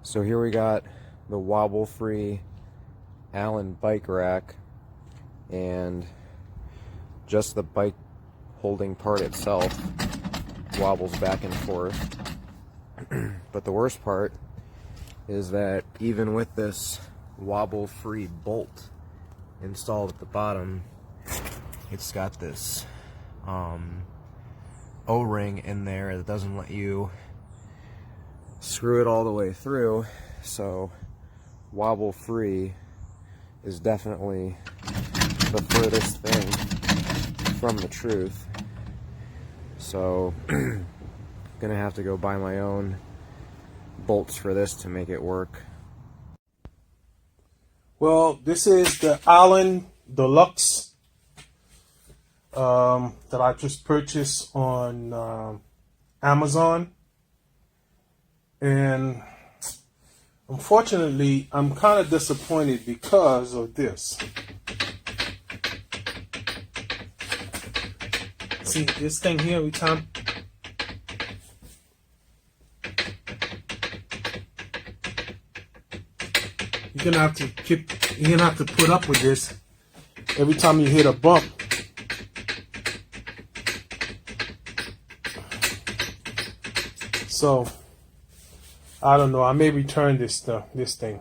So here we got the wobble-free Allen bike rack, and just the bike holding part itself wobbles back and forth. But the worst part is that even with this wobble-free bolt installed at the bottom, it's got this O-ring in there that doesn't let you screw it all the way through. So wobble free is definitely the furthest thing from the truth. So gonna have to go buy my own bolts for this to make it work. Well, this is the Allen Deluxe that I just purchased on Amazon. And unfortunately, I'm kind of disappointed because of this. See, this thing here, every time you're gonna have to put up with this every time you hit a bump. So I don't know. I may return this thing.